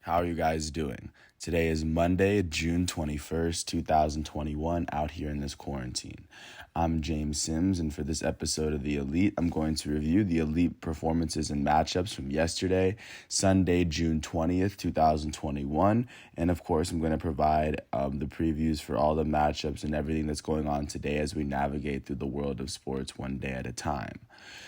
How are you guys doing? Today is Monday, June 21st, 2021, out here in this quarantine. I'm James Sims, and for this episode of The Elite, I'm going to review the Elite performances and matchups from yesterday, Sunday, June 20th, 2021, and of course, I'm going to provide the previews for all the matchups and everything that's going on today as we navigate through the world of sports one day at a time.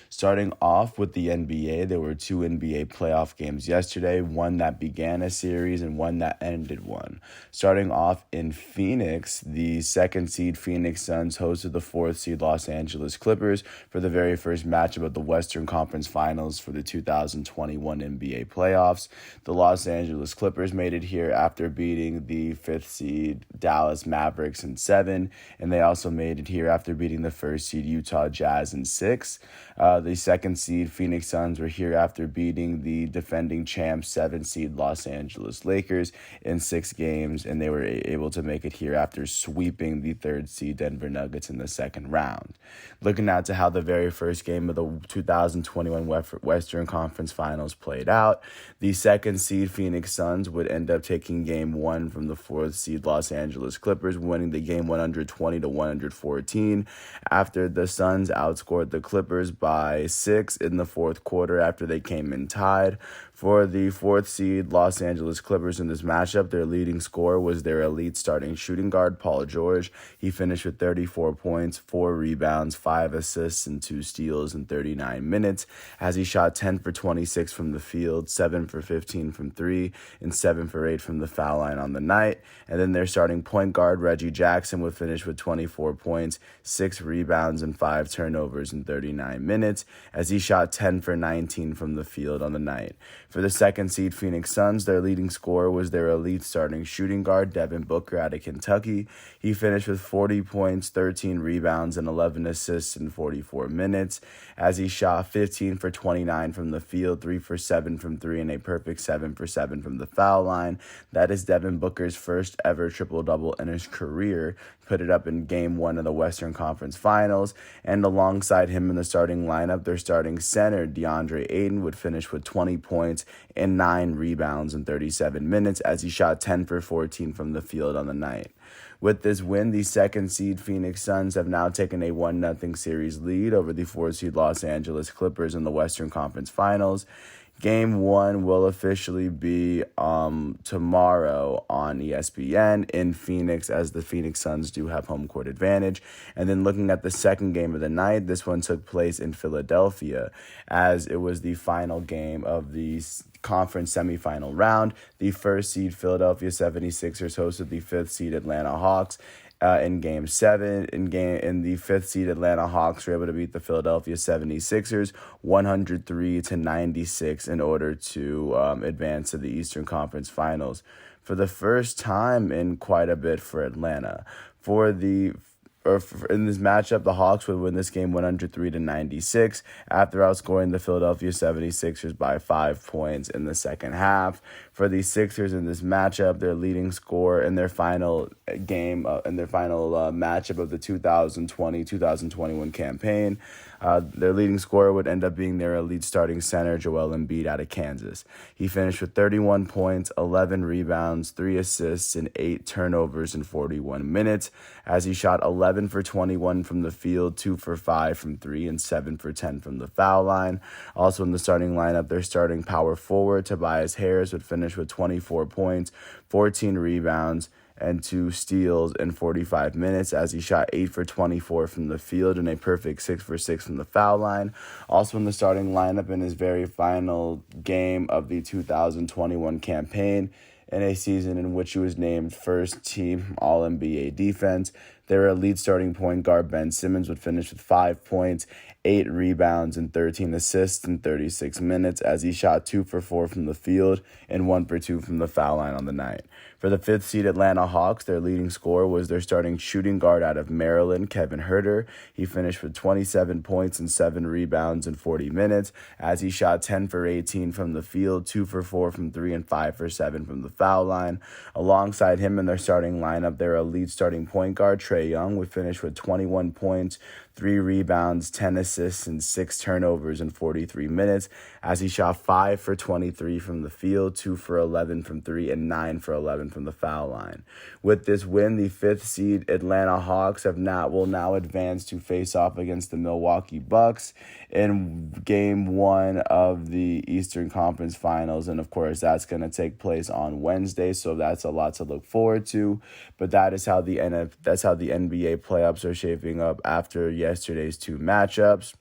Starting off with the NBA, there were two NBA playoff games yesterday, one that began a series and one that ended one. Starting off in Phoenix, the second seed Phoenix Suns hosted the fourth seed Los Angeles Clippers for the very first matchup of the Western Conference Finals for the 2021 NBA playoffs. The Los Angeles Clippers made it here after beating the fifth seed Dallas Mavericks in 7, and they also made it here after beating the first seed Utah Jazz in 6. The second seed Phoenix Suns were here after beating the defending champ 7 seed Los Angeles Lakers in 6 games, and they were able to make it here after sweeping the third seed Denver Nuggets in the second round. Looking out to how the very first game of the 2021 Western Conference Finals played out, the second seed Phoenix Suns would end up taking game 1 from the fourth seed Los Angeles Clippers, winning the game 120-114 after the Suns outscored the Clippers by 6 in the fourth quarter after they came in tied. For the fourth seed Los Angeles Clippers in this matchup, their leading scorer was their elite starting shooting guard, Paul George. He finished with 34 points, 4 rebounds, 5 assists, and 2 steals in 39 minutes as he shot 10 for 26 from the field, 7 for 15 from 3, and 7 for 8 from the foul line on the night. And then their starting point guard, Reggie Jackson, would finish with 24 points, 6 rebounds, and 5 turnovers in 39 minutes as he shot 10 for 19 from the field on the night. For the second seed Phoenix Suns, their leading scorer was their elite starting shooting guard, Devin Booker out of Kentucky. He finished with 40 points, 13 rebounds, and 11 assists in 44 minutes as he shot 15 for 29 from the field, 3 for 7 from 3, and a perfect 7 for 7 from the foul line. That is Devin Booker's first ever triple-double in his career. Put it up in game 1 of the Western Conference Finals, and alongside him in the starting lineup, their starting center, DeAndre Ayton, would finish with 20 points and 9 rebounds in 37 minutes as he shot 10 for 14 from the field on the night. With this win, the second seed Phoenix Suns have now taken a 1-0 series lead over the 4th seed Los Angeles Clippers in the Western Conference Finals. Game 1 will officially be tomorrow on ESPN in Phoenix, as the Phoenix Suns do have home court advantage. And then looking at the second game of the night, this one took place in Philadelphia, as it was the final game of the conference semifinal round. The first seed Philadelphia 76ers hosted the 5th seed Atlanta Hawks. In Game 7, in the 5th seed Atlanta Hawks were able to beat the Philadelphia 76ers 103-96 in order to advance to the Eastern Conference Finals for the first time in quite a bit for Atlanta. In this matchup, the Hawks would win this game 103-96 after outscoring the Philadelphia 76ers by 5 points in the second half. For the Sixers in this matchup, their leading scorer in their final game, matchup of the 2020-2021 campaign, their leading scorer would end up being their elite starting center, Joel Embiid out of Kansas. He finished with 31 points, 11 rebounds, 3 assists, and 8 turnovers in 41 minutes as he shot 11 for 21 from the field, 2 for 5 from 3, and 7 for 10 from the foul line. Also in the starting lineup, their starting power forward, Tobias Harris, would finish with 24 points, 14 rebounds, and 2 steals in 45 minutes as he shot 8 for 24 from the field and a perfect 6 for 6 from the foul line. Also in the starting lineup in his very final game of the 2021 campaign, in a season in which he was named first team All-NBA defense, their elite starting point guard Ben Simmons would finish with 5 points, 8 rebounds, and 13 assists in 36 minutes as he shot 2 for 4 from the field and 1 for 2 from the foul line on the night. For the 5th seed Atlanta Hawks, their leading scorer was their starting shooting guard out of Maryland, Kevin Huerter. He finished with 27 points and 7 rebounds in 40 minutes as he shot 10 for 18 from the field, 2 for 4 from 3, and 5 for 7 from the foul line. Alongside him in their starting lineup, their elite starting point guard, Trae Young, would finish with 21 points, 3 rebounds, 10 assists, and 6 turnovers in 43 minutes, as he shot 5 for 23 from the field, 2 for 11 from 3, and 9 for 11 from the foul line. With this win, the 5th seed Atlanta Hawks will now advance to face off against the Milwaukee Bucks in Game 1 of the Eastern Conference Finals. And of course, that's going to take place on Wednesday, so that's a lot to look forward to. But that's how the NBA playoffs are shaping up after yesterday's 2 matchups.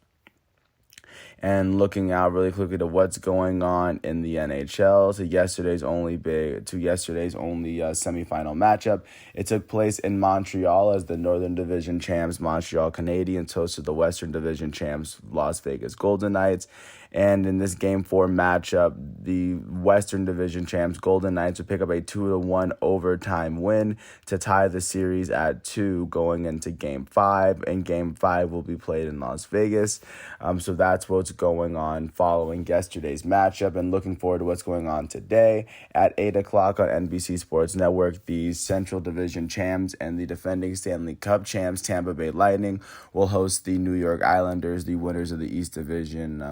And looking out really quickly to what's going on in the NHL, to yesterday's only semifinal matchup. It took place in Montreal as the Northern Division champs Montreal Canadiens hosted the Western Division champs Las Vegas Golden Knights. And in this Game 4 matchup, the Western Division champs Golden Knights would pick up a 2-1 overtime win to tie the series at 2 going into Game 5. And Game 5 will be played in Las Vegas. So that's what's going on following yesterday's matchup. And looking forward to what's going on today at 8 o'clock on NBC Sports Network. The Central Division champs and the defending Stanley Cup champs Tampa Bay Lightning will host the New York Islanders, the winners of the East Division.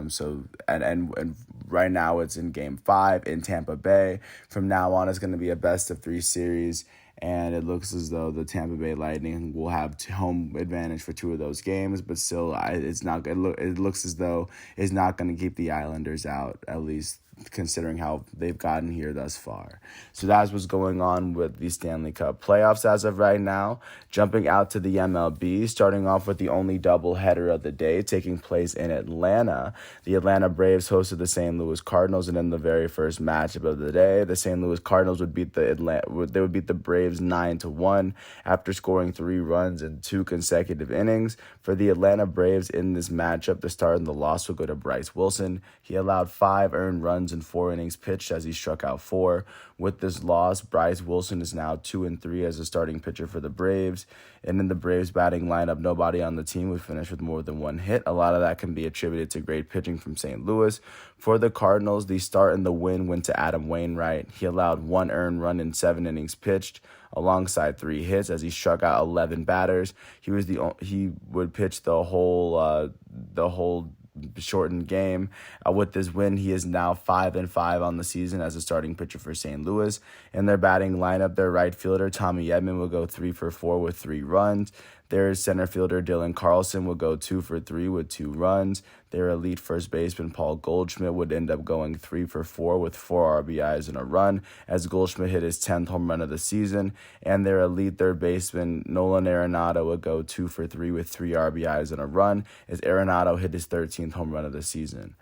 And right now it's in Game 5 in Tampa Bay. From now on, it's going to be a best-of-3 series, and it looks as though the Tampa Bay Lightning will have home advantage for 2 of those games, but still, it looks as though it's not going to keep the Islanders out, at least considering how they've gotten here thus far. So that's what's going on with the Stanley Cup playoffs as of right now. Jumping out to the MLB, starting off with the only doubleheader of the day taking place in Atlanta. The Atlanta Braves hosted the St. Louis Cardinals, and in the very first matchup of the day, the St. Louis Cardinals would beat the Braves 9-1 after scoring 3 runs in 2 consecutive innings. For the Atlanta Braves in this matchup, the start and the loss will go to Bryce Wilson. He allowed 5 earned runs in 4 innings pitched as he struck out 4. With this loss, Bryce Wilson is now 2-3 as a starting pitcher for the Braves. And in the Braves batting lineup, nobody on the team would finish with more than 1 hit. A lot of that can be attributed to great pitching from St. Louis. For the Cardinals, the start and the win went to Adam Wainwright. He allowed 1 earned run in 7 innings pitched, alongside 3 hits as he struck out 11 batters. He would pitch the whole shortened game. With this win, he is now 5-5 on the season as a starting pitcher for St. Louis. In their batting lineup, their right fielder Tommy Edman will go 3 for 4 with 3 runs. Their center fielder Dylan Carlson will go 2 for 3 with 2 runs. Their elite first baseman Paul Goldschmidt would end up going 3 for 4 with 4 RBIs and a run, as Goldschmidt hit his 10th home run of the season. And their elite third baseman Nolan Arenado would go 2 for 3 with 3 RBIs and a run, as Arenado hit his 13th home run of the season.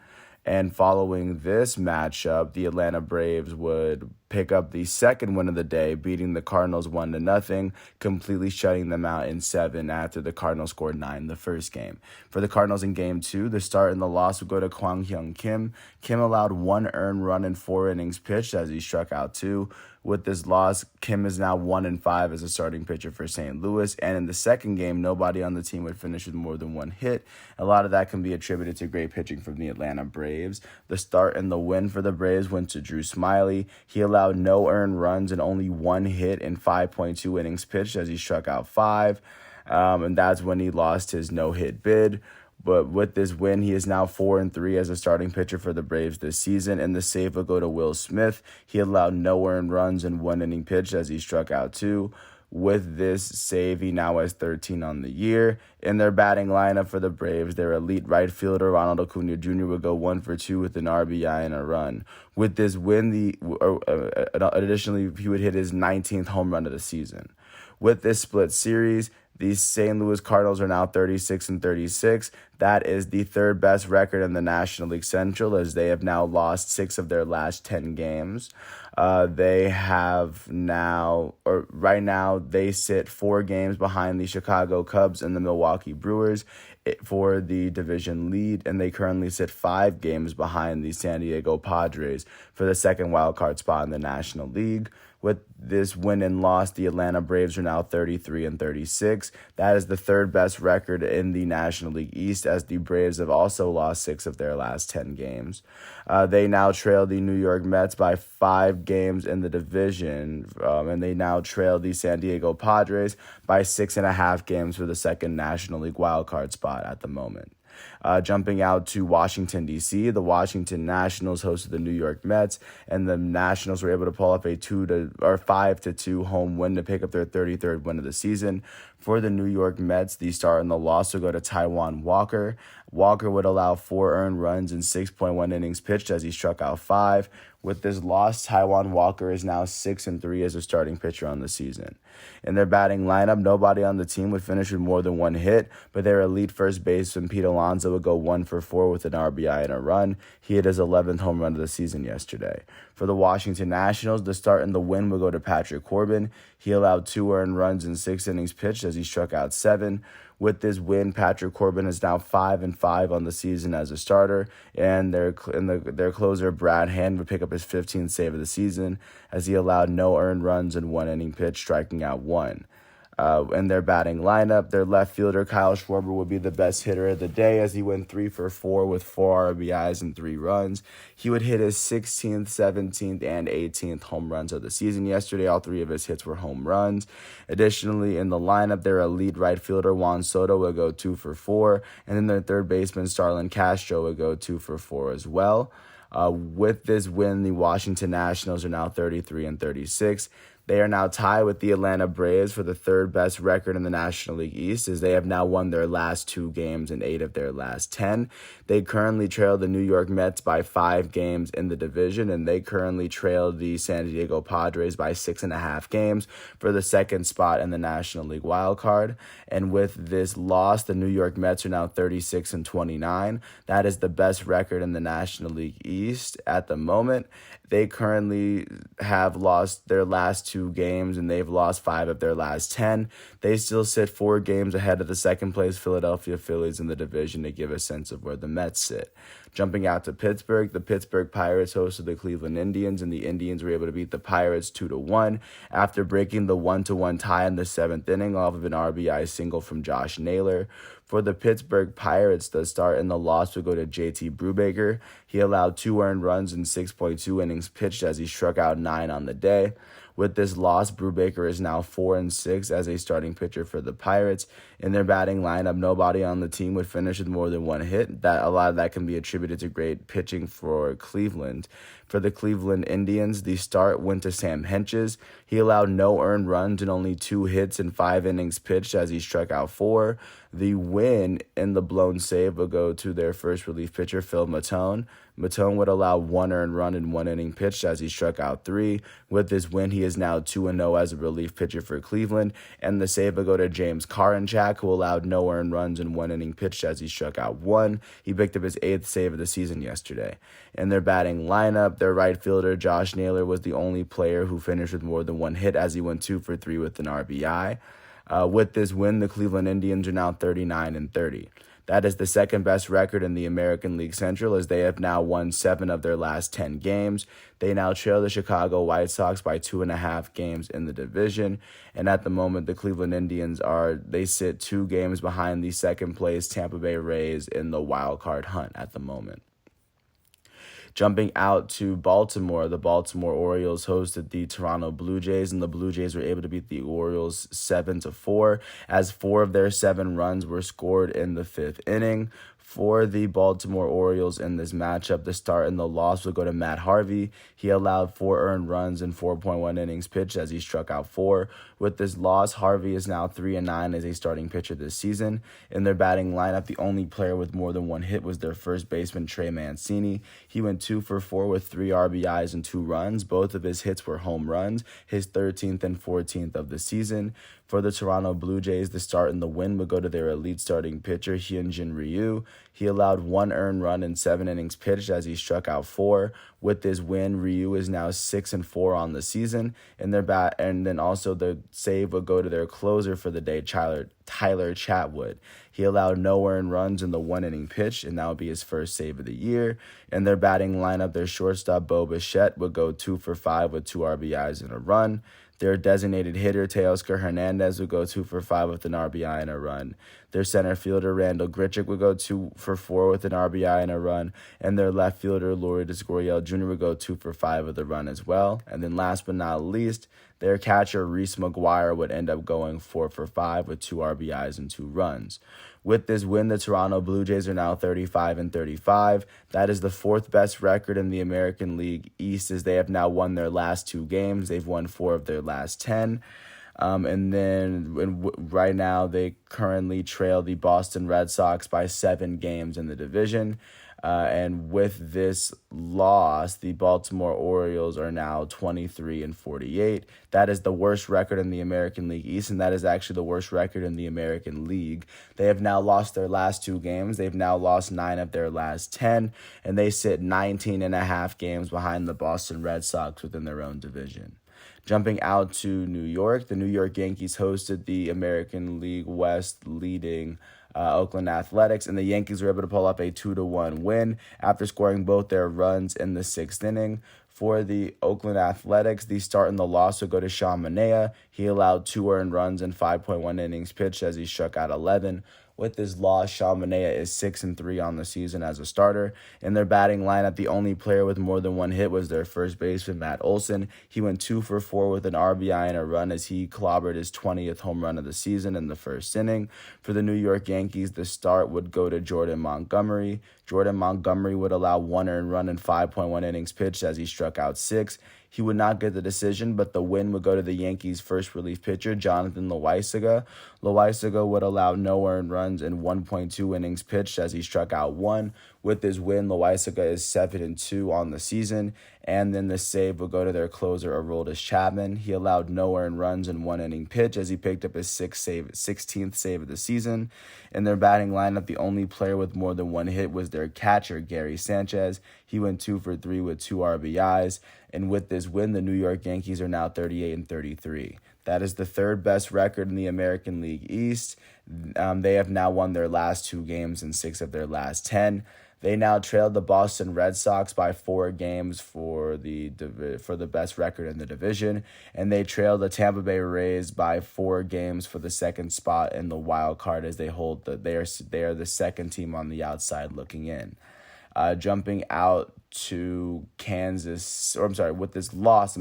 And following this matchup, the Atlanta Braves would pick up the second win of the day, beating the Cardinals 1-0, completely shutting them out in 7 after the Cardinals scored 9 the first game. For the Cardinals in Game 2, the start and the loss would go to Kwang Hyun Kim. Kim allowed 1 earned run in 4 innings pitched as he struck out 2. With this loss, Kim is now 1-5 as a starting pitcher for St. Louis. And in the second game, nobody on the team would finish with more than 1 hit. A lot of that can be attributed to great pitching from the Atlanta Braves. The start and the win for the Braves went to Drew Smyly. He allowed no earned runs and only 1 hit in 5.2 innings pitched as he struck out 5. And that's when he lost his no-hit bid. But with this win, he is now 4-3 as a starting pitcher for the Braves this season. And the save will go to Will Smith. He allowed no earned runs and 1 inning pitched as he struck out 2. With this save, he now has 13 on the year. In their batting lineup for the Braves, their elite right fielder, Ronald Acuna Jr., would go 1 for 2 with an RBI and a run. With this win, additionally, he would hit his 19th home run of the season. With this split series, the St. Louis Cardinals are now 36-36. That is the 3rd best record in the National League Central, as they have now lost 6 of their last 10 games. They have now, or right now, they sit 4 games behind the Chicago Cubs and the Milwaukee Brewers for the division lead, and they currently sit 5 games behind the San Diego Padres for the second wildcard spot in the National League. With this win and loss, the Atlanta Braves are now 33-36. That is the 3rd best record in the National League East, as the Braves have also lost 6 of their last 10 games. They now trail the New York Mets by 5 games in the division, and they now trail the San Diego Padres by 6.5 games for the second National League wildcard spot. spot at the moment. Jumping out to Washington, D.C., the Washington Nationals hosted the New York Mets, and the Nationals were able to pull off a 5-2 home win to pick up their 33rd win of the season. For the New York Mets, the start and the loss will go to Taijuan Walker. Walker would allow 4 earned runs in 6.1 innings pitched as he struck out 5. With this loss, Taijuan Walker is now 6-3 as a starting pitcher on the season. In their batting lineup, nobody on the team would finish with more than 1 hit, but their elite first baseman Pete Alonso would go 1-for-4 with an RBI and a run. He hit his 11th home run of the season yesterday. For the Washington Nationals, the start and the win would go to Patrick Corbin. He allowed 2 earned runs in 6 innings pitched as he struck out 7. With this win, Patrick Corbin is now 5-5 on the season as a starter, and their closer Brad Hand would pick up his 15th save of the season as he allowed no earned runs in 1 inning pitch, striking out 1. In their batting lineup, their left fielder Kyle Schwarber would be the best hitter of the day as he went 3-for-4 with 4 RBIs and 3 runs. He would hit his 16th, 17th, and 18th home runs of the season yesterday. All 3 of his hits were home runs. Additionally, in the lineup, their elite right fielder Juan Soto would go 2-for-4, and then their third baseman Starlin Castro would go 2-for-4 as well. With this win, the Washington Nationals are now 33-36. They are now tied with the Atlanta Braves for the 3rd best record in the National League East, as they have now won their last 2 games in 8 of their last 10. They currently trail the New York Mets by 5 games in the division, and they currently trail the San Diego Padres by 6.5 games for the 2nd spot in the National League wild card. And with this loss, the New York Mets are now 36-29. That is the best record in the National League East at the moment. They currently have lost their last 2 games, and they've lost 5 of their last 10. They still sit 4 games ahead of the second-place Philadelphia Phillies in the division to give a sense of where the Mets sit. Jumping out to Pittsburgh, the Pittsburgh Pirates hosted the Cleveland Indians, and the Indians were able to beat the Pirates 2-1 after breaking the 1-1 tie in the 7th inning off of an RBI single from Josh Naylor. For the Pittsburgh Pirates, the start and the loss would go to JT Brubaker. He allowed 2 earned runs in 6.2 innings pitched as he struck out 9 on the day. With this loss, Brubaker is now 4-6 as a starting pitcher for the Pirates. In their batting lineup, nobody on the team would finish with more than 1 hit. A lot of that can be attributed to great pitching for Cleveland. For the Cleveland Indians, the start went to Sam Hentges. He allowed no earned runs and only 2 hits in 5 innings pitched as he struck out 4. The win and the blown save would go to their first relief pitcher, Phil Matone. Matone would allow 1 earned run in 1 inning pitched as he struck out 3. With this win, he is now 2-0 as a relief pitcher for Cleveland, and the save would go to James Karinchak, who allowed no earned runs in 1 inning pitched as he struck out 1. He picked up his 8th save of the season yesterday. In their batting lineup, their right fielder, Josh Naylor, was the only player who finished with more than 1 hit as he went 2-for-3 with an RBI. With this win, the Cleveland Indians are now 39-30. That is the 2nd best record in the American League Central, as they have now won 7 of their last 10 games. They now trail the Chicago White Sox by 2.5 games in the division. And at the moment, the Cleveland Indians they sit 2 games behind the 2nd place Tampa Bay Rays in the wild card hunt at the moment. Jumping out to Baltimore, the Baltimore Orioles hosted the Toronto Blue Jays, and the Blue Jays were able to beat the Orioles 7-4, as 4 of their 7 runs were scored in the 5th inning. For the Baltimore Orioles in this matchup, the start and the loss will go to Matt Harvey. He allowed 4 earned runs in 4.1 innings pitched as he struck out 4. With this loss, Harvey is now 3-9 as a starting pitcher this season. In their batting lineup, the only player with more than 1 hit was their first baseman, Trey Mancini. He went 2-for-4 with 3 RBIs and 2 runs. Both of his hits were home runs, his 13th and 14th of the season. For the Toronto Blue Jays, the start and the win would go to their elite starting pitcher, Hyunjin Ryu. He allowed 1 earned run in 7 innings pitched as he struck out 4. With this win, Ryu is now 6-4 on the season. And then also the save would go to their closer for the day, Tyler Chatwood. He allowed no earned runs in the 1 inning pitch, and that would be his first save of the year. In their batting lineup, their shortstop, Bo Bichette, would go 2-for-5 with 2 RBIs and a run. Their designated hitter, Teoscar Hernandez, would go 2-for-5 with an RBI and a run. Their center fielder, Randall Grichuk, would go 2-for-4 with an RBI and a run. And their left fielder, Lourdes Gurriel Jr., Jr. would go 2 for 5 with a run as well. And then last but not least, their catcher, Reese McGuire, would end up going 4 for 5 with 2 RBIs and 2 runs. With this win, the Toronto Blue Jays are now 35-35. That is the fourth best record in the American League East, as they have now won their last 2 games. They've won 4 of their last 10. Right now, they currently trail the Boston Red Sox by 7 games in the division. And with this loss, the Baltimore Orioles are now 23-48. That is the worst record in the American League East, and that is actually the worst record in the American League. They have now lost their last 2 games. They've now lost 9 of their last 10, and they sit 19.5 games behind the Boston Red Sox within their own division. Jumping out to New York, the New York Yankees hosted the American League West leading Oakland Athletics, and the Yankees were able to pull up a 2-1 win after scoring both their runs in the 6th inning. For the Oakland Athletics, the start and the loss would go to Sean Manaea. He allowed 2 earned runs in 5.1 innings pitched as he struck out 11. With this loss, Sean Manaea is 6-3 on the season as a starter. In their batting lineup, the only player with more than 1 hit was their first baseman, Matt Olson. He went 2 for 4 with an RBI and a run as he clobbered his 20th home run of the season in the 1st inning. For the New York Yankees, the start would go to Jordan Montgomery. Jordan Montgomery would allow 1 earned run in 5.1 innings pitched as he struck out 6. He would not get the decision, but the win would go to the Yankees' first relief pitcher, Jonathan Loaisiga. Loaisiga would allow no earned runs in 1.2 innings pitched as he struck out 1. With his win, Loaisiga is 7-2 on the season, and then the save would go to their closer, Aroldis Chapman. He allowed no earned runs in 1 inning pitch as he picked up his 16th save of the season. In their batting lineup, the only player with more than 1 hit was their catcher, Gary Sanchez. He went 2 for 3 with 2 RBIs. And with this win, the New York Yankees are now 38-33. That is the 3rd best record in the American League East. They have now won their last 2 games in 6 of their last 10. They now trailed the Boston Red Sox by 4 games for the best record in the division, and they trailed the Tampa Bay Rays by 4 games for the 2nd spot in the wild card, as they are the 2nd team on the outside looking in. Jumping out to with this loss,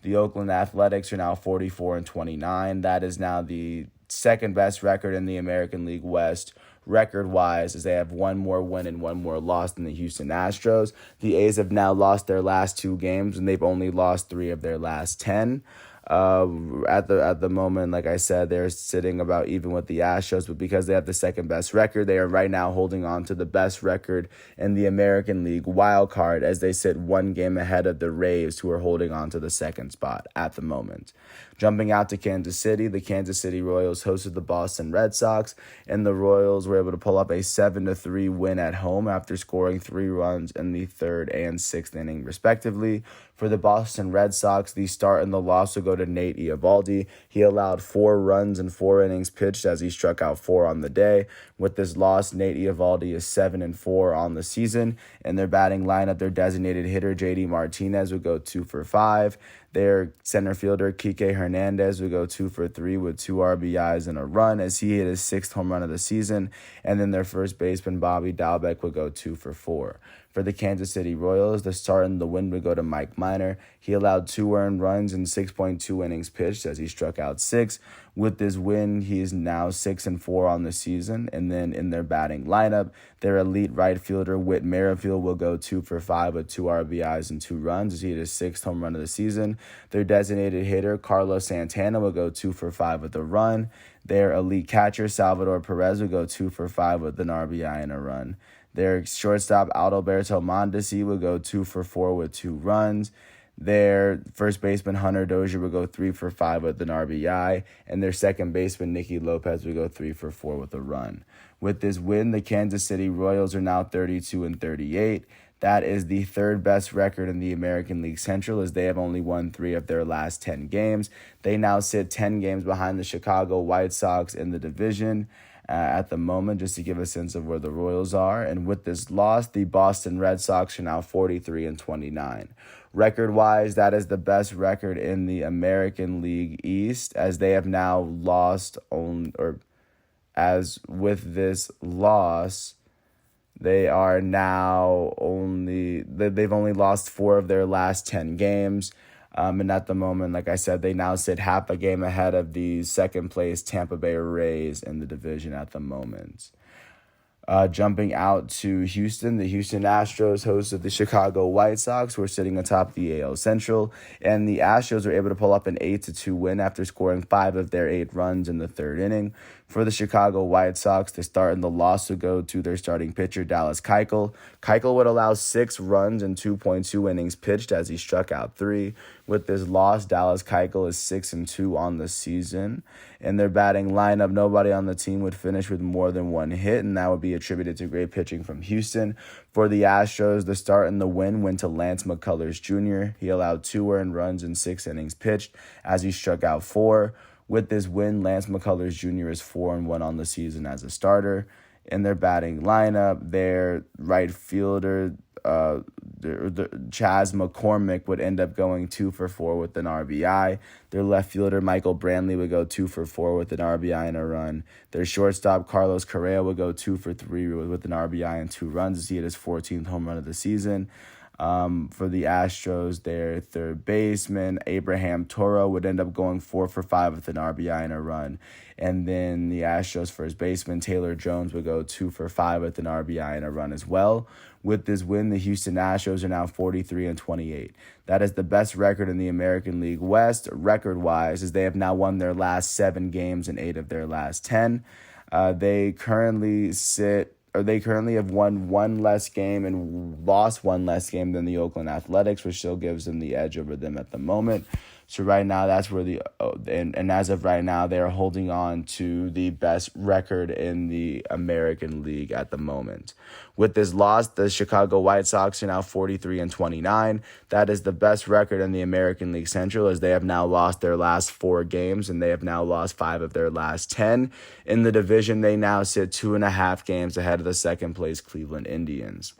the Oakland Athletics are now 44-29. That is now the 2nd best record in the American League West record-wise, as they have 1 more win and 1 more loss than the Houston Astros. The A's have now lost their last 2 games, and they've only lost 3 of their last 10. At the moment, like I said, they're sitting about even with the Astros, but because they have the 2nd best record, they are right now holding on to the best record in the American League wild card, as they sit 1 game ahead of the Rays, who are holding on to the 2nd spot at the moment. Jumping out to Kansas City, the Kansas City Royals hosted the Boston Red Sox, and the Royals were able to pull up a 7-3 win at home after scoring 3 runs in the 3rd and 6th inning, respectively. For the Boston Red Sox, the start and the loss will go to Nate Eovaldi. He allowed 4 runs in 4 innings pitched as he struck out 4 on the day. With this loss, Nate Eovaldi is 7-4 on the season. In their batting lineup, their designated hitter, J.D. Martinez, would go 2 for 5. Their center fielder, Kike Hernandez, would go 2 for 3 with 2 RBIs and a run as he hit his 6th home run of the season. And then their first baseman, Bobby Dalbec, would go 2 for 4. For the Kansas City Royals, the start and the win would go to Mike Minor. He allowed 2 earned runs in 6.2 innings pitched as he struck out 6. With this win, he is now 6-4 on the season. And then in their batting lineup, their elite right fielder, Whit Merrifield, will go 2 for 5 with 2 RBIs and 2 runs as he hit his 6th home run of the season. Their designated hitter, Carlos Santana, will go 2 for 5 with a run. Their elite catcher, Salvador Perez, will go 2 for 5 with an RBI and a run. Their shortstop, Adalberto Mondesi, will go 2 for 4 with 2 runs. Their first baseman, Hunter Dozier, will go 3 for 5 with an RBI. And their second baseman, Nicky Lopez, will go 3 for 4 with a run. With this win, the Kansas City Royals are now 32-38. That is the 3rd best record in the American League Central, as they have only won 3 of their last 10 games. They now sit 10 games behind the Chicago White Sox in the division at the moment, just to give a sense of where the Royals are. And with this loss, the Boston Red Sox are now 43-29. Record-wise, that is the best record in the American League East, as they have now lost as with this loss, They are now they've only lost 4 of their last 10 games. And at the moment, like I said, they now sit half a game ahead of the second place Tampa Bay Rays in the division at the moment. Jumping out to Houston, the Houston Astros hosted the Chicago White Sox, who are sitting atop the AL Central, and the Astros were able to pull up an 8-2 win after scoring 5 of their 8 runs in the third inning. For the Chicago White Sox, the start and the loss would go to their starting pitcher, Dallas Keuchel. Keuchel would allow 6 runs in 2.2 innings pitched as he struck out 3. With this loss, Dallas Keuchel is 6-2 on the season. In their batting lineup, nobody on the team would finish with more than 1 hit, and that would be attributed to great pitching from Houston. For the Astros, the start and the win went to Lance McCullers Jr. He allowed 2 earned runs in 6 innings pitched as he struck out 4. With this win, Lance McCullers Jr. is 4-1 on the season as a starter. In their batting lineup, their right fielder, Chas McCormick, would end up going 2-for-4 with an RBI. Their left fielder, Michael Brantley, would go 2-for-4 with an RBI and a run. Their shortstop, Carlos Correa, would go 2-for-3 with an RBI and 2 runs as he hit his 14th home run of the season. For the Astros, their third baseman, Abraham Toro, would end up going 4-for-5 with an RBI and a run. And then the Astros first baseman, Taylor Jones, would go 2-for-5 with an RBI and a run as well. With this win, the Houston Astros are now 43-28. That is the best record in the American League West, record-wise, as they have now won their last 7 games and 8 of their last 10. They currently have won 1 less game and lost 1 less game than the Oakland Athletics, which still gives them the edge over them at the moment. So right now, that's where and as of right now, they are holding on to the best record in the American League at the moment. With this loss, the Chicago White Sox are now 43-29. That is the best record in the American League Central, as they have now lost their last 4 games and they have now lost 5 of their last 10. In the division, they now sit 2.5 games ahead of the second place Cleveland Indians.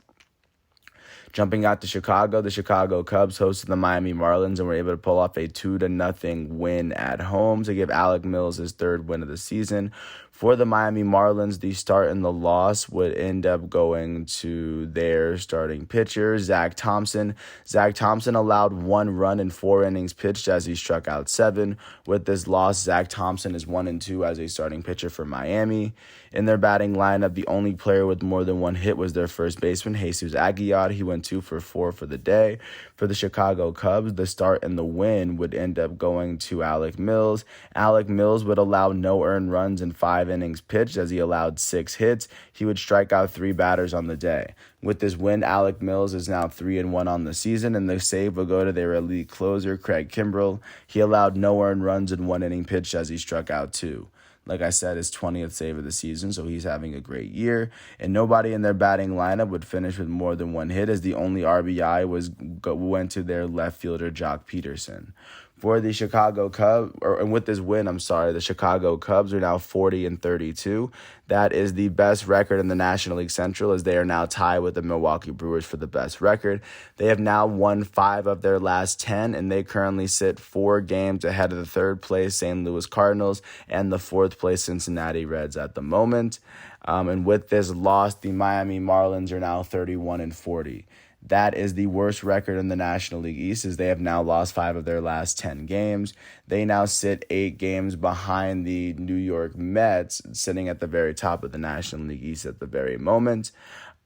Jumping out to Chicago, the Chicago Cubs hosted the Miami Marlins and were able to pull off a 2-0 win at home to give Alec Mills his 3rd win of the season. For the Miami Marlins, the start and the loss would end up going to their starting pitcher, Zach Thompson. Zach Thompson allowed 1 run in 4 innings pitched as he struck out 7. With this loss, Zach Thompson is 1-2 as a starting pitcher for Miami. In their batting lineup, the only player with more than 1 hit was their first baseman, Jesus Aguilar. He went 2-for-4 for the day. For the Chicago Cubs, the start and the win would end up going to Alec Mills. Alec Mills would allow no earned runs in 5 innings pitched as he allowed 6 hits. He would strike out 3 batters on the day. With this win, Alec Mills is now 3-1 on the season, and the save will go to their elite closer, Craig Kimbrell. He allowed no earned runs in 1 inning pitched as he struck out 2. Like I said, his 20th save of the season, so he's having a great year. And nobody in their batting lineup would finish with more than 1 hit, as the only RBI went to their left fielder, Jock Peterson. For the Chicago Cubs, and with this win, the Chicago Cubs are now 40-32. That is the best record in the National League Central, as they are now tied with the Milwaukee Brewers for the best record. They have now won 5 of their last 10, and they currently sit 4 games ahead of the 3rd place St. Louis Cardinals and the 4th place Cincinnati Reds at the moment. And with this loss, the Miami Marlins are now 31-40. That is the worst record in the National League East, as they have now lost 5 of their last 10 games. They now sit 8 games behind the New York Mets, sitting at the very top of the National League East at the very moment.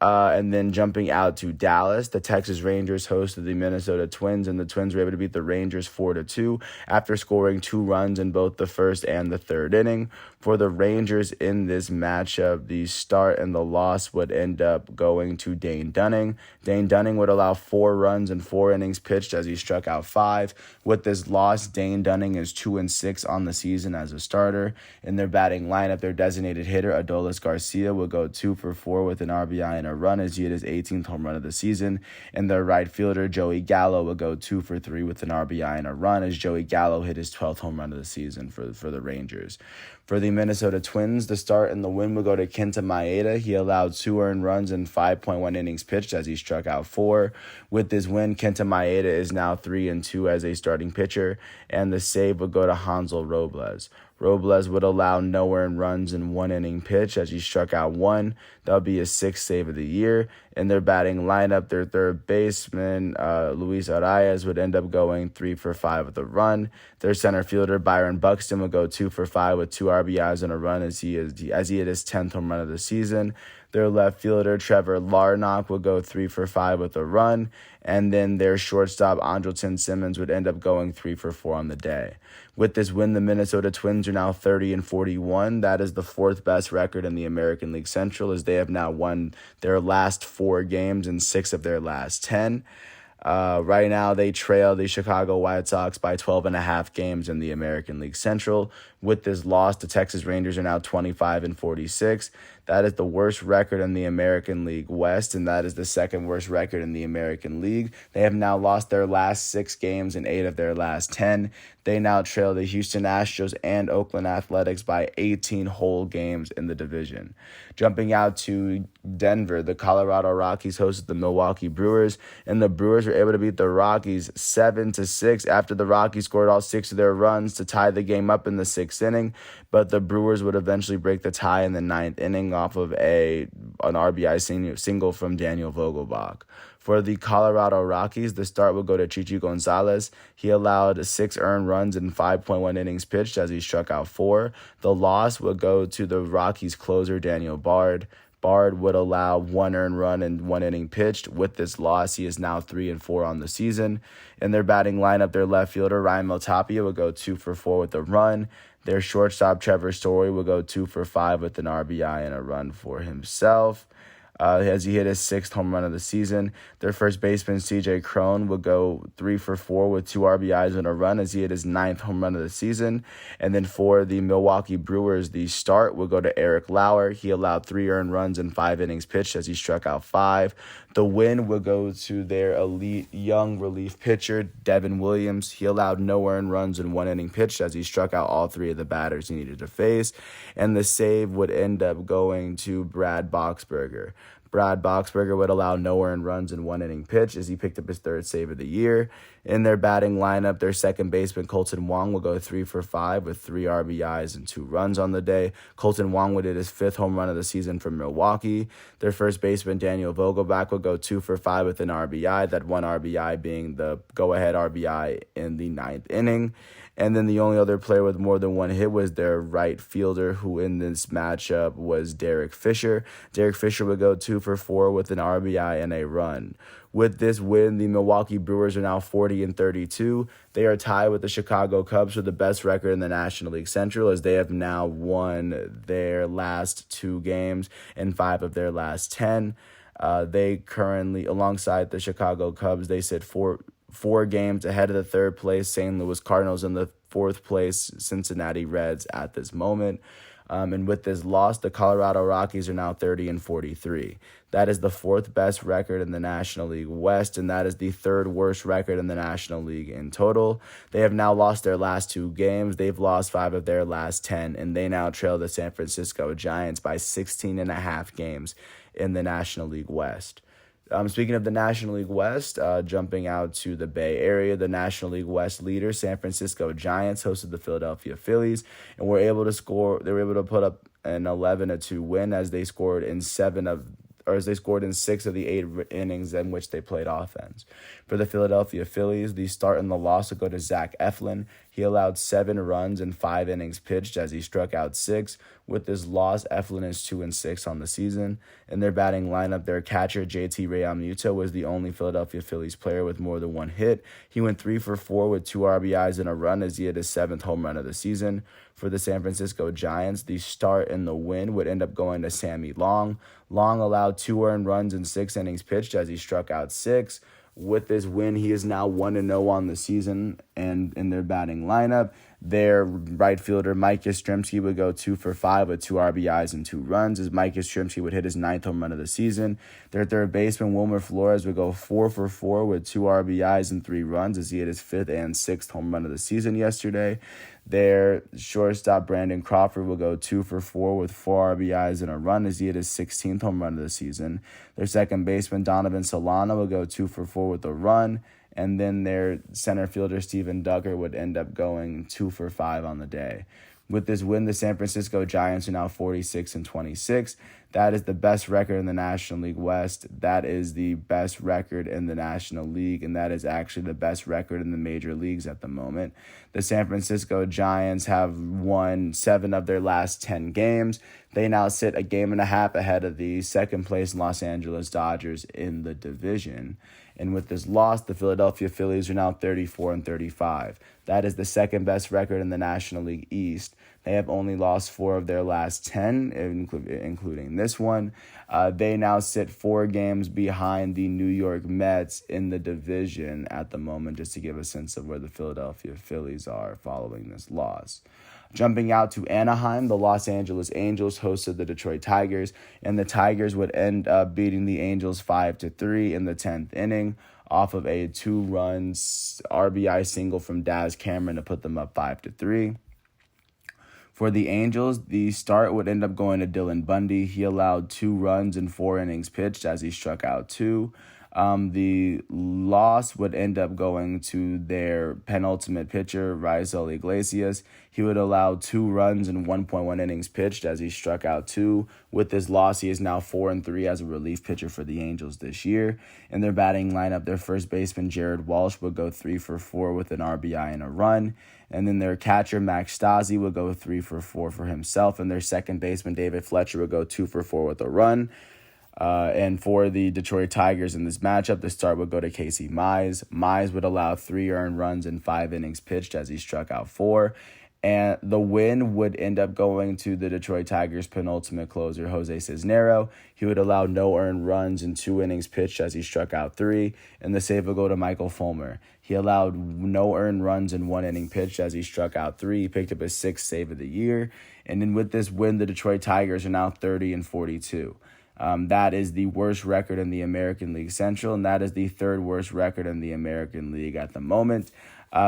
And then jumping out to Dallas, the Texas Rangers hosted the Minnesota Twins, and the Twins were able to beat the Rangers 4-2 after scoring 2 runs in both the first and the third inning. For the Rangers in this matchup, the start and the loss would end up going to Dane Dunning. Dane Dunning would allow 4 runs in 4 innings pitched as he struck out 5. With this loss, Dane Dunning is 2-6 on the season as a starter. In their batting lineup, their designated hitter, Adolis Garcia, would go 2-for-4 with an RBI and a run as he hit his 18th home run of the season. And their right fielder, Joey Gallo, would go 2-for-3 with an RBI and a run as Joey Gallo hit his 12th home run of the season for the Rangers. For the Minnesota Twins, the start and the win would go to Kenta Maeda. He allowed 2 earned runs in 5.1 innings pitched as he struck out 4. With this win, Kenta Maeda is now 3-2 as a starting pitcher, and the save would go to Hansel Robles. Robles would allow no earned runs in one inning pitch as he struck out one. That would be his sixth save of the year. In their batting lineup, their third baseman, Luis Arias, would end up going 3 for 5 with a run. Their center fielder, Byron Buxton, would go 2 for 5 with 2 RBIs and a run as he hit his 10th home run of the season. Their left fielder, Trevor Larnach, would go 3 for 5 with a run. And then their shortstop, Andrelton Simmons, would end up going 3 for 4 on the day. With this win, the Minnesota Twins are now 30-41. That is the fourth best record in the American League Central, as they have now won their last 4 games and 6 of their last 10. Right now, they trail the Chicago White Sox by 12.5 games in the American League Central. With this loss, the Texas Rangers are now 25-46. That is the worst record in the American League West, and that is the second worst record in the American League. They have now lost their last 6 games and 8 of their last 10. They now trail the Houston Astros and Oakland Athletics by 18 whole games in the division. Jumping out to Denver, the Colorado Rockies hosted the Milwaukee Brewers, and the Brewers were able to beat the Rockies 7-6 after the Rockies scored all 6 of their runs to tie the game up in the 6th inning. But the Brewers would eventually break the tie in the 9th inning off of an RBI single from Daniel Vogelbach. For the Colorado Rockies, the start would go to Chichi Gonzalez. He allowed 6 earned runs in 5.1 innings pitched as he struck out 4. The loss would go to the Rockies closer, Daniel Bard. Bard would allow 1 earned run in 1 inning pitched. With this loss, he is now 3-4 on the season. In their batting lineup, their left fielder, Ryan Maltapia, would go 2 for 4 with a run. Their shortstop, Trevor Story, would go 2 for 5 with an RBI and a run for himself. As he hit his 6th home run of the season. Their first baseman, CJ Cron, would go 3 for 4 with 2 RBIs and a run as he hit his 9th home run of the season. And then for the Milwaukee Brewers, the start would go to Eric Lauer. He allowed 3 earned runs in 5 innings pitched as he struck out 5. The win would go to their elite young relief pitcher, Devin Williams. He allowed no earned runs in 1 inning pitched as he struck out all 3 of the batters he needed to face. And the save would end up going to Brad Boxberger. Brad Boxberger would allow no earned runs in 1 inning pitch as he picked up his 3rd save of the year. In their batting lineup, their second baseman, Colton Wong, will go 3 for 5 with 3 RBIs and 2 runs on the day. Colton Wong would hit his 5th home run of the season for Milwaukee. Their first baseman, Daniel Vogelbach, would go 2 for 5 with an RBI, that 1 RBI being the go-ahead RBI in the 9th inning. And then the only other player with more than 1 hit was their right fielder, who in this matchup was Derek Fisher. Derek Fisher would go 2 for 4 with an RBI and a run. With this win, the Milwaukee Brewers are now 40-32. They are tied with the Chicago Cubs for the best record in the National League Central, as they have now won their last 2 games and 5 of their last 10. They currently, alongside the Chicago Cubs, they sit 4 games ahead of the 3rd place St. Louis Cardinals and the 4th place Cincinnati Reds at this moment. And with this loss, the Colorado Rockies are now 30-43. That is the 4th best record in the National League West, and that is the 3rd worst record in the National League in total. They have now lost their last 2 games. They've lost 5 of their last 10, and they now trail the San Francisco Giants by 16.5 games in the National League West. Speaking of the National League West, jumping out to the Bay Area, the National League West leader, San Francisco Giants, hosted the Philadelphia Phillies, and were able to put up an 11-2 win as they scored in 6 of the 8 innings in which they played offense. For the Philadelphia Phillies, the start and the loss would go to Zach Eflin. He allowed 7 runs in 5 innings pitched as he struck out 6. With this loss, Eflin is 2-6 on the season. In their batting lineup, their catcher, JT Realmuto, was the only Philadelphia Phillies player with more than 1 hit. He went 3 for 4 with 2 RBIs and a run as he hit his 7th home run of the season. For the San Francisco Giants, the start and the win would end up going to Sammy Long. Long allowed 2 earned runs in 6 innings pitched as he struck out 6. With this win, he is now 1-0 on the season, and in their batting lineup, their right fielder, Mike Yastrzemski, would go 2 for 5 with 2 RBIs and 2 runs, as Mike Yastrzemski would hit his 9th home run of the season. Their third baseman, Wilmer Flores, would go 4 for 4 with 2 RBIs and 3 runs, as he hit his 5th and 6th home run of the season yesterday. Their shortstop, Brandon Crawford, will go 2 for 4 with 4 RBIs and a run as he hit his 16th home run of the season. Their second baseman, Donovan Solano, will go 2 for 4 with a run. And then their center fielder, Steven Duggar, would end up going 2 for 5 on the day. With this win, the San Francisco Giants are now 46-26. That is the best record in the National League West. That is the best record in the National League, and that is actually the best record in the major leagues at the moment. The San Francisco Giants have won 7 of their last 10 games. They now sit a game and a half ahead of the second-place Los Angeles Dodgers in the division. And with this loss, the Philadelphia Phillies are now 34-35. That is the second-best record in the National League East. They have only lost 4 of their last 10, including this one. They now sit 4 games behind the New York Mets in the division at the moment, just to give a sense of where the Philadelphia Phillies are following this loss. Jumping out to Anaheim, the Los Angeles Angels hosted the Detroit Tigers, and the Tigers would end up beating the Angels 5-3 in the 10th inning off of a 2-run RBI single from Daz Cameron to put them up 5-3. For the Angels, the start would end up going to Dylan Bundy. He allowed 2 runs in 4 innings pitched as he struck out 2. The loss would end up going to their penultimate pitcher, Raisel Iglesias. He would allow 2 runs in 1.1 innings pitched as he struck out 2. With this loss, he is now 4-3 as a relief pitcher for the Angels this year. In their batting lineup, their first baseman, Jared Walsh, would go 3-for-4 with an RBI and a run. And then their catcher, Max Stassi, would go 3-for-4 for himself. And their second baseman, David Fletcher, would go 2-for-4 with a run. And for the Detroit Tigers in this matchup, the start would go to Casey Mize. Mize would allow 3 earned runs in 5 innings pitched as he struck out 4. And the win would end up going to the Detroit Tigers' penultimate closer, Jose Cisnero. He would allow no earned runs in 2 innings pitched as he struck out 3. And the save would go to Michael Fulmer. He allowed no earned runs in 1 inning pitched as he struck out 3. He picked up his 6th save of the year. And then with this win, the Detroit Tigers are now 30-42. That is the worst record in the American League Central, and that is the 3rd worst record in the American League at the moment.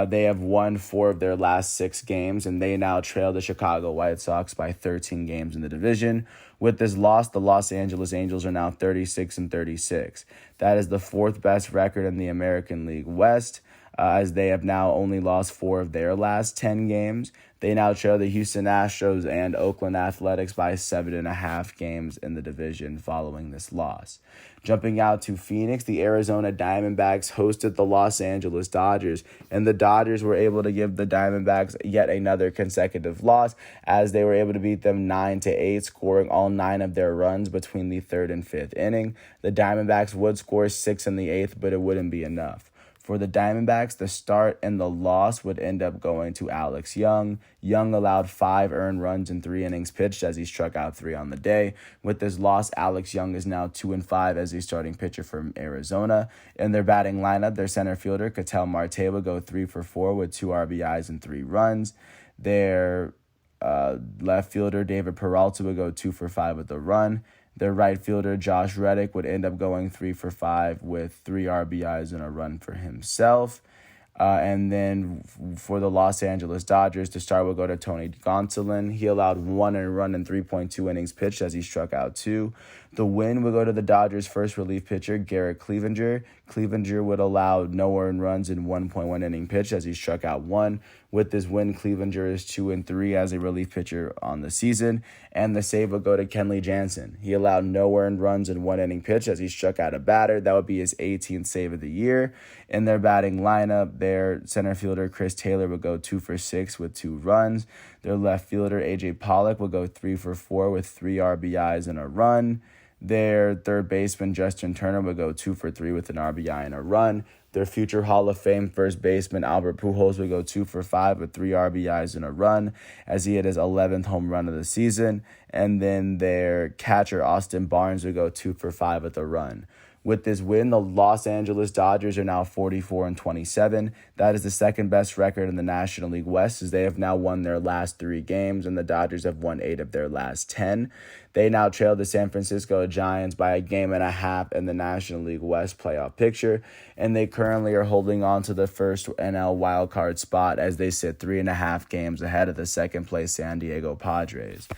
They have won 4 of their last 6 games, and they now trail the Chicago White Sox by 13 games in the division. With this loss, the Los Angeles Angels are now 36-36. That is the 4th best record in the American League West, as they have now only lost 4 of their last 10 games. They now trail the Houston Astros and Oakland Athletics by 7.5 games in the division following this loss. Jumping out to Phoenix, the Arizona Diamondbacks hosted the Los Angeles Dodgers, and the Dodgers were able to give the Diamondbacks yet another consecutive loss as they were able to beat them 9-8, scoring all 9 of their runs between the 3rd and 5th inning. The Diamondbacks would score 6 in the 8th, but it wouldn't be enough. For the Diamondbacks, the start and the loss would end up going to Alex Young. Young allowed 5 earned runs in 3 innings pitched as he struck out 3 on the day. With this loss, Alex Young is now 2-5 as the starting pitcher for Arizona. In their batting lineup, their center fielder, Ketel Marte, would go 3-for-4 with 2 RBIs and 3 runs. Their left fielder, David Peralta, would go 2-for-5 with a run. Their right fielder, Josh Reddick, would end up going 3-for-5 with 3 RBIs and a run for himself. And then for the Los Angeles Dodgers, the start would go to Tony Gonsolin. He allowed 1 earned run in 3.2 innings pitched as he struck out 2. The win would go to the Dodgers' first relief pitcher, Garrett Cleavinger. Cleavinger would allow no earned runs in 1.1 inning pitch as he struck out 1. With this win, Cleavinger is 2-3 as a relief pitcher on the season. And the save would go to Kenley Jansen. He allowed no earned runs in 1 inning pitch as he struck out a batter. That would be his 18th save of the year. In their batting lineup, their center fielder, Chris Taylor, would go 2-for-6 with 2 runs. Their left fielder, A.J. Pollock, would go 3-for-4 with 3 RBIs and a run. Their third baseman, Justin Turner, would go 2-for-3 with an RBI and a run. Their future Hall of Fame first baseman, Albert Pujols, would go 2-for-5 with 3 RBIs and a run as he had his 11th home run of the season. And then their catcher, Austin Barnes, would go 2-for-5 with a run. With this win, the Los Angeles Dodgers are now 44-27. That is the second best record in the National League West, as they have now won their last 3 games, and the Dodgers have won 8 of their last 10. They now trail the San Francisco Giants by 1.5 games in the National League West playoff picture, and they currently are holding on to the first NL wildcard spot as they sit 3.5 games ahead of the second-place San Diego Padres.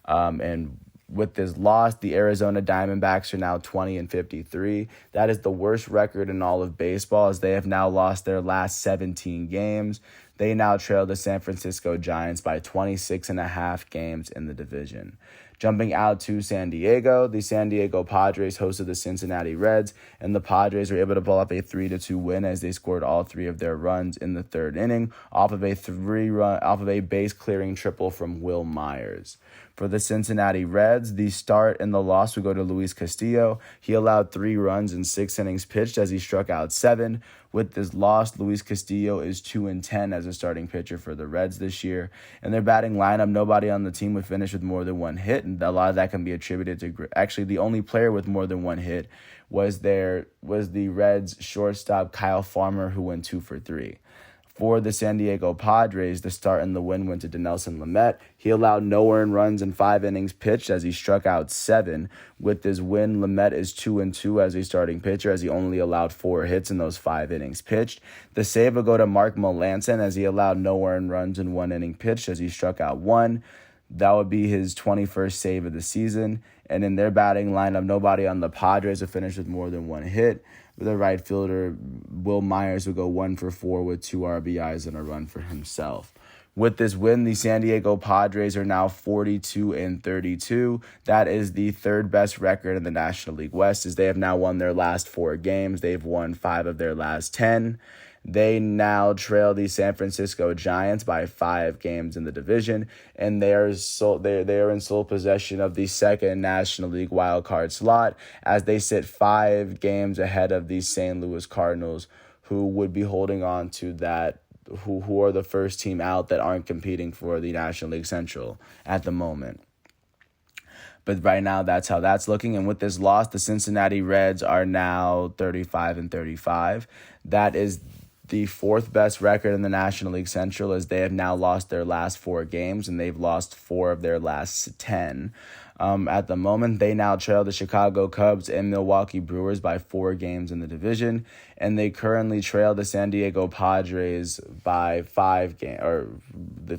And with this loss, the Arizona Diamondbacks are now 20-53. That is the worst record in all of baseball, as they have now lost their last 17 games. They now trail the San Francisco Giants by 26.5 games in the division. Jumping out to San Diego, the San Diego Padres hosted the Cincinnati Reds, and the Padres were able to pull off a 3-2 win as they scored all three of their runs in the third inning off of a base clearing triple from Will Myers. For the Cincinnati Reds, the start and the loss would go to Luis Castillo. He allowed 3 runs in 6 innings pitched as he struck out 7. With this loss, Luis Castillo is 2-10 as a starting pitcher for the Reds this year. In their batting lineup, nobody on the team would finish with more than 1 hit, and a lot of that can be attributed to actually the only player with more than 1 hit was the Reds shortstop Kyle Farmer, who went 2 for 3. For the San Diego Padres, the start and the win went to Dinelson Lamet. He allowed no earned runs in 5 innings pitched as he struck out 7. With this win, Lamet is 2-2 as a starting pitcher, as he only allowed 4 hits in those 5 innings pitched. The save will go to Mark Melancon, as he allowed no earned runs in 1 inning pitched as he struck out 1. That would be his 21st save of the season. And in their batting lineup, nobody on the Padres would finish with more than 1 hit. The right fielder, Will Myers, would go 1 for 4 with 2 RBIs and a run for himself. With this win, the San Diego Padres are now 42-32. That is the 3rd best record in the National League West, as they have now won their last 4 games. They've won 5 of their last 10. They now trail the San Francisco Giants by 5 games in the division, and they are in sole possession of the 2nd National League wildcard slot, as they sit 5 games ahead of the St. Louis Cardinals, who would be holding on to that, who are the first team out that aren't competing for the National League Central at the moment. But right now, that's how that's looking. And with this loss, the Cincinnati Reds are now 35-35. That is the 4th best record in the National League Central, as they have now lost their last 4 games, and they've lost 4 of their last 10. At the moment, they now trail the Chicago Cubs and Milwaukee Brewers by 4 games in the division, and they currently trail the San Diego Padres by 5 games. They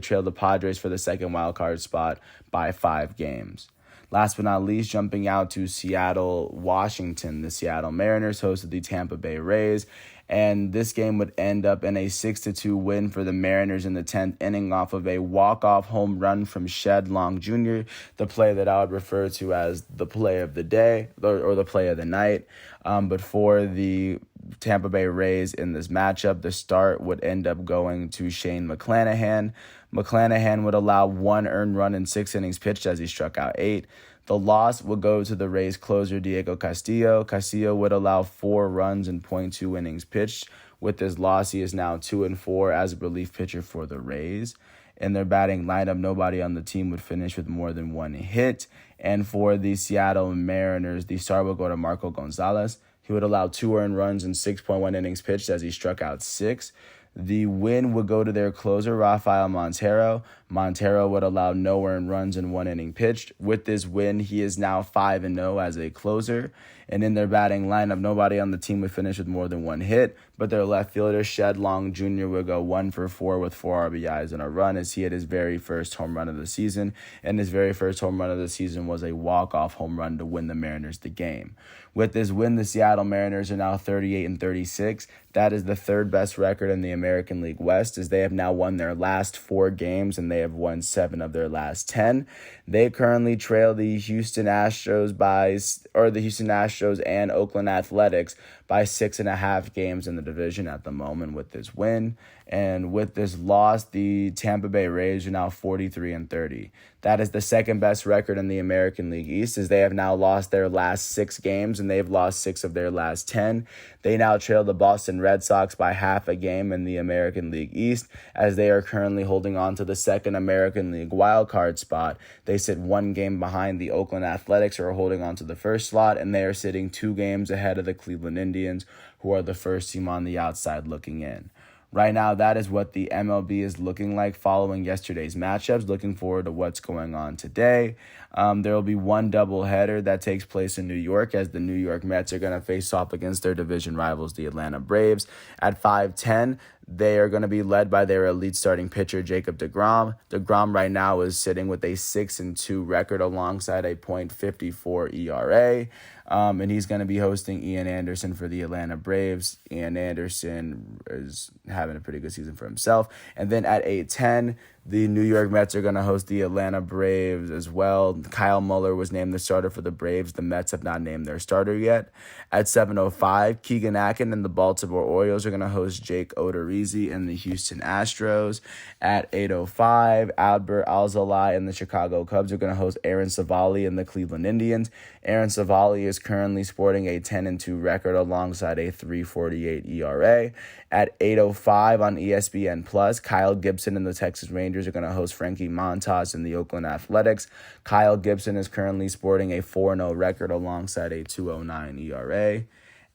trail the Padres for the 2nd wild card spot by 5 games. Last but not least, jumping out to Seattle, Washington, the Seattle Mariners hosted the Tampa Bay Rays, and this game would end up in a 6-2 win for the Mariners in the 10th inning off of a walk-off home run from Shed Long Jr., the play that I would refer to as the play of the day or the play of the night. But for the Tampa Bay Rays in this matchup, the start would end up going to Shane McClanahan. McClanahan would allow 1 earned run in 6 innings pitched as he struck out 8. The loss would go to the Rays closer, Diego Castillo. Castillo would allow 4 runs in .2 innings pitched. With this loss, he is now 2-4 as a relief pitcher for the Rays. In their batting lineup, nobody on the team would finish with more than 1 hit. And for the Seattle Mariners, the start would go to Marco Gonzalez. He would allow 2 earned runs in 6.1 innings pitched as he struck out 6. The win would go to their closer, Rafael Montero. Montero would allow no earned runs in 1 inning pitched. With this win, he is now 5-0 as a closer. And in their batting lineup, nobody on the team would finish with more than 1 hit, but their left fielder, Shed Long Jr., would go 1 for 4 with 4 RBIs and a run, as he had his very first home run of the season. And his very first home run of the season was a walk-off home run to win the Mariners the game. With this win, the Seattle Mariners are now 38-36. That is the 3rd best record in the American League West, as they have now won their last 4 games and they have won 7 of their last 10. They currently trail the Houston Astros and Oakland Athletics by 6.5 games in the division at the moment with this win. And with this loss, the Tampa Bay Rays are now 43-30. That is the 2nd best record in the American League East, as they have now lost their last 6 games and they've lost 6 of their last 10. They now trail the Boston Red Sox by half a game in the American League East, as they are currently holding on to the 2nd American League wildcard spot. They sit 1 game behind the Oakland Athletics, who are holding on to the 1st slot, and they are sitting 2 games ahead of the Cleveland Indians, who are the first team on the outside looking in. Right now, that is what the MLB is looking like following yesterday's matchups. Looking forward to what's going on today. There will be 1 doubleheader that takes place in New York, as the New York Mets are going to face off against their division rivals, the Atlanta Braves. At 5:10, They are going to be led by their elite starting pitcher, Jacob deGrom. DeGrom right now is sitting with a 6-2 record alongside a .54 ERA. And he's going to be hosting Ian Anderson for the Atlanta Braves. Ian Anderson is having a pretty good season for himself. And then at 8:10, the New York Mets are going to host the Atlanta Braves as well. Kyle Muller was named the starter for the Braves. The Mets have not named their starter yet. At 7:05, Keegan Akin and the Baltimore Orioles are going to host Jake Odorizzi and the Houston Astros. At 8:05, Albert Alzolay and the Chicago Cubs are going to host Aaron Savali and the Cleveland Indians. Aaron Savali is currently sporting a 10-2 record alongside a .348 ERA. At 8:05 on ESPN+, Kyle Gibson and the Texas Rangers are going to host Frankie Montas and the Oakland Athletics. Kyle Gibson is currently sporting a 4-0 record alongside a .209 ERA.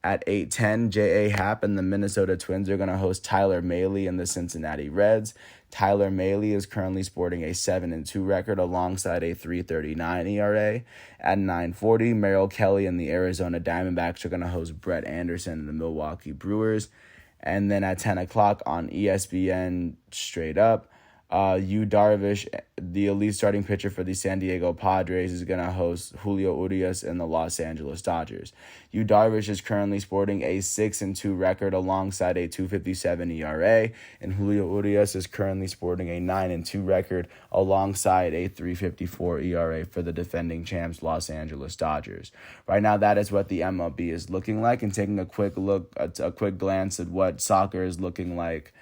At 8:10, J.A. Happ and the Minnesota Twins are going to host Tyler Mahle and the Cincinnati Reds. Tyler Mahle is currently sporting a 7-2 record alongside a .339 ERA. At 9:40, Merrill Kelly and the Arizona Diamondbacks are going to host Brett Anderson and the Milwaukee Brewers. And then at 10 o'clock on ESPN straight up, Yu Darvish, the elite starting pitcher for the San Diego Padres, is going to host Julio Urias and the Los Angeles Dodgers. Yu Darvish is currently sporting a 6-2 record alongside a .257 ERA, and Julio Urias is currently sporting a 9-2 record alongside a .354 ERA for the defending champs Los Angeles Dodgers. Right now, that is what the MLB is looking like, and taking a quick glance at what soccer is looking like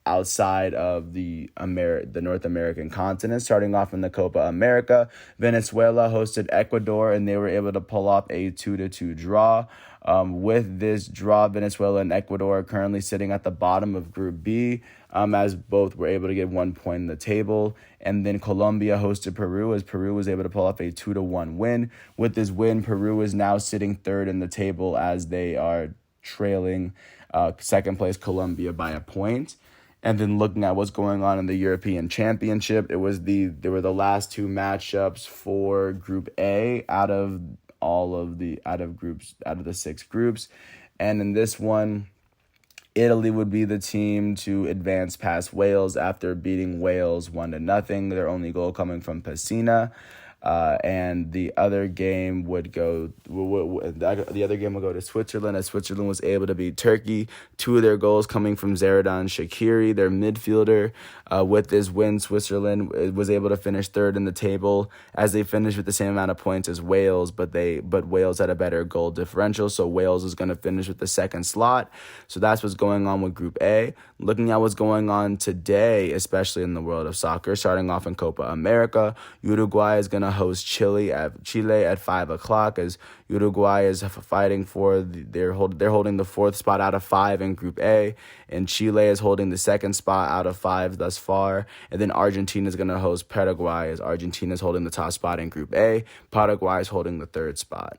outside of the North American continent. Starting off in the Copa America, Venezuela hosted Ecuador, and they were able to pull off a 2-2 draw. With this draw, Venezuela and Ecuador are currently sitting at the bottom of Group B, as both were able to get 1 point in the table. And then Colombia hosted Peru, as Peru was able to pull off a 2-1 win. With this win, Peru is now sitting third in the table as they are trailing second place Colombia by a point. And then looking at what's going on in the European Championship, there were the last two matchups for Group A out of the 6 groups. And in this one, Italy would be the team to advance past Wales after beating Wales 1-0. Their only goal coming from Pessina. And the other game would go to Switzerland, as Switzerland was able to beat Turkey. 2 of their goals coming from Zeradan Shaqiri, their midfielder. With this win, Switzerland was able to finish third in the table, as they finished with the same amount of points as Wales, but Wales had a better goal differential, so Wales is going to finish with the second slot. So that's what's going on with Group A. Looking at what's going on today, especially in the world of soccer, starting off in Copa America, Uruguay is going to host Chile at 5 o'clock, as Uruguay is fighting for they're holding the 4th spot out of 5 in Group A, and Chile is holding the 2nd spot out of 5 thus far. And then Argentina is going to host Paraguay, as Argentina is holding the top spot in Group A. Paraguay is holding the 3rd spot.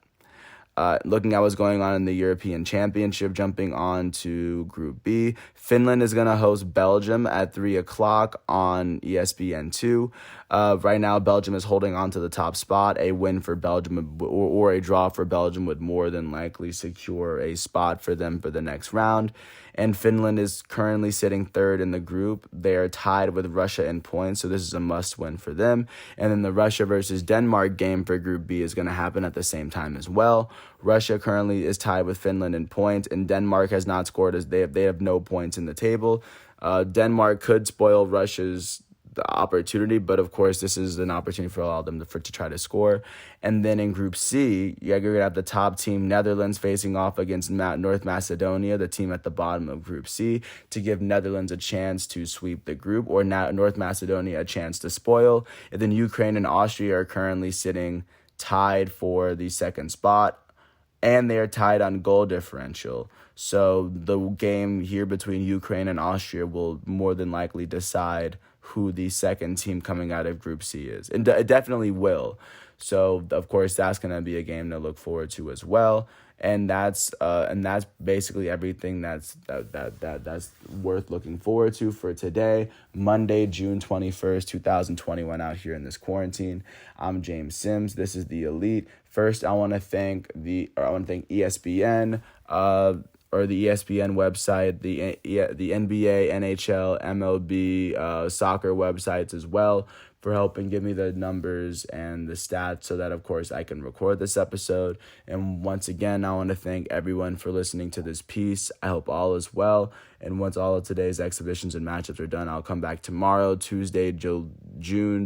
Looking at what's going on in the European Championship, jumping on to Group B, Finland is going to host Belgium at 3 o'clock on ESPN2. Right now, Belgium is holding on to the top spot. A win for Belgium or a draw for Belgium would more than likely secure a spot for them for the next round. And Finland is currently sitting 3rd in the group. They are tied with Russia in points, so this is a must-win for them. And then the Russia versus Denmark game for Group B is going to happen at the same time as well. Russia currently is tied with Finland in points, and Denmark has not scored, as they have no points in the table. Denmark could spoil Russia's opportunity, but of course this is an opportunity for all of them to try to score. And then in Group C, you're going to have the top team Netherlands facing off against North Macedonia, the team at the bottom of Group C, to give Netherlands a chance to sweep the group, or North Macedonia a chance to spoil. And then Ukraine and Austria are currently sitting tied for the 2nd spot, and they are tied on goal differential. So the game here between Ukraine and Austria will more than likely decide who the second team coming out of Group C is. And it definitely will. So, of course, that's going to be a game to look forward to as well. And that's basically everything that's worth looking forward to for today, Monday, June 21st, 2021, out here in this quarantine. I'm James Sims. This is The Elite. First, I want to thank ESPN, or the ESPN website, the NBA, NHL, MLB, soccer websites as well, for helping give me the numbers and the stats so that, of course, I can record this episode. And once again, I want to thank everyone for listening to this piece. I hope all is well. And once all of today's exhibitions and matchups are done, I'll come back tomorrow, Tuesday, June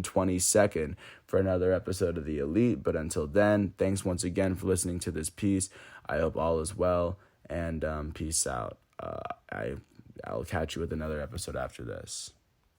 22nd, for another episode of The Elite. But until then, thanks once again for listening to this piece. I hope all is well, and peace out. I'll catch you with another episode after this.